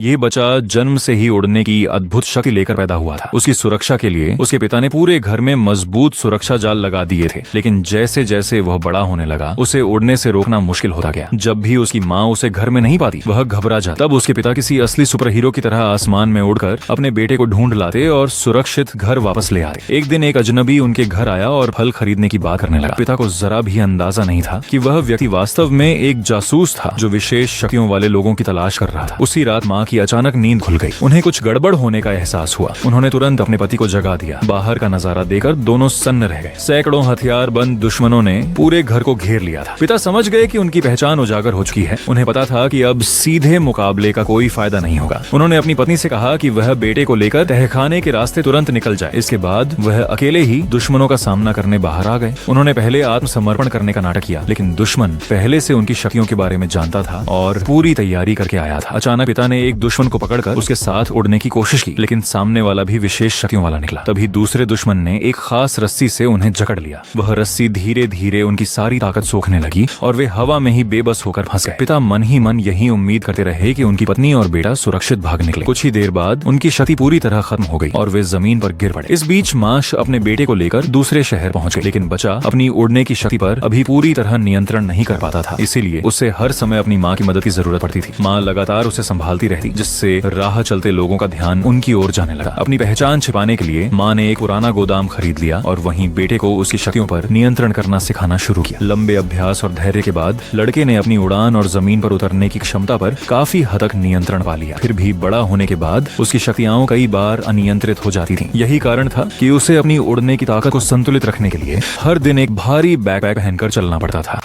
ये बच्चा जन्म से ही उड़ने की अद्भुत शक्ति लेकर पैदा हुआ था। उसकी सुरक्षा के लिए उसके पिता ने पूरे घर में मजबूत सुरक्षा जाल लगा दिए थे, लेकिन जैसे जैसे वह बड़ा होने लगा उसे उड़ने से रोकना मुश्किल होता गया। जब भी उसकी माँ उसे घर में नहीं पाती वह घबरा जाता। तब उसके पिता किसी असली सुपर हीरो की तरह आसमान में उड़कर अपने बेटे को ढूंढ लाते और सुरक्षित घर वापस ले आते। एक दिन एक अजनबी उनके घर आया और फल खरीदने की बात करने लगा। पिता को जरा भी अंदाजा नहीं था कि वह व्यक्ति वास्तव में एक जासूस था जो विशेष शक्तियों वाले लोगों की तलाश कर रहा था। उसी रात माँ की अचानक नींद खुल गई। उन्हें कुछ गड़बड़ होने का एहसास हुआ। उन्होंने तुरंत अपने पति को जगा दिया। बाहर का नजारा देखकर दोनों सन्न रह गए। सैकड़ों हथियारबंद दुश्मनों ने पूरे घर को घेर लिया था। पिता समझ गए कि उनकी पहचान उजागर हो चुकी है। उन्हें पता था कि अब सीधे मुकाबले का कोई फायदा नहीं होगा। उन्होंने अपनी पत्नी से कहा कि वह बेटे को लेकर तहखाने के रास्ते तुरंत निकल जाए। इसके बाद वह अकेले ही दुश्मनों का सामना करने बाहर आ गए। उन्होंने पहले आत्मसमर्पण करने का नाटक किया, लेकिन दुश्मन पहले से उनकी शक्तियों के बारे में जानता था और पूरी तैयारी करके आया था। अचानक पिता ने एक दुश्मन को पकड़कर उसके साथ उड़ने की कोशिश की, लेकिन सामने वाला भी विशेष शक्तियों वाला निकला। तभी दूसरे दुश्मन ने एक खास रस्सी से उन्हें जकड़ लिया। वह रस्सी धीरे धीरे उनकी सारी ताकत सोखने लगी और वे हवा में ही बेबस होकर फंस गए। पिता मन ही मन यही उम्मीद करते रहे कि उनकी पत्नी और बेटा सुरक्षित भाग निकले। कुछ ही देर बाद उनकी शक्ति पूरी तरह खत्म हो गई और वे जमीन पर गिर पड़े। इस बीच माँ अपने बेटे को लेकर दूसरे शहर पहुंच गई, लेकिन बच्चा अपनी उड़ने की शक्ति पर अभी पूरी तरह नियंत्रण नहीं कर पाता था। इसीलिए उसे हर समय अपनी माँ की मदद की जरूरत पड़ती थी। माँ लगातार उसे संभालती रहती, जिससे राह चलते लोगों का ध्यान उनकी ओर जाने लगा। अपनी पहचान छिपाने के लिए माँ ने एक पुराना गोदाम खरीद लिया और वहीं बेटे को उसकी शक्तियों पर नियंत्रण करना सिखाना शुरू किया। लंबे अभ्यास और धैर्य के बाद लड़के ने अपनी उड़ान और जमीन पर उतरने की क्षमता पर काफी हद तक नियंत्रण पा लिया। फिर भी बड़ा होने के बाद उसकी शक्तियां कई बार अनियंत्रित हो जाती थीं। यही कारण था कि उसे अपनी उड़ने की ताकत को संतुलित रखने के लिए हर दिन एक भारी बैकपैक पहनकर चलना पड़ता था।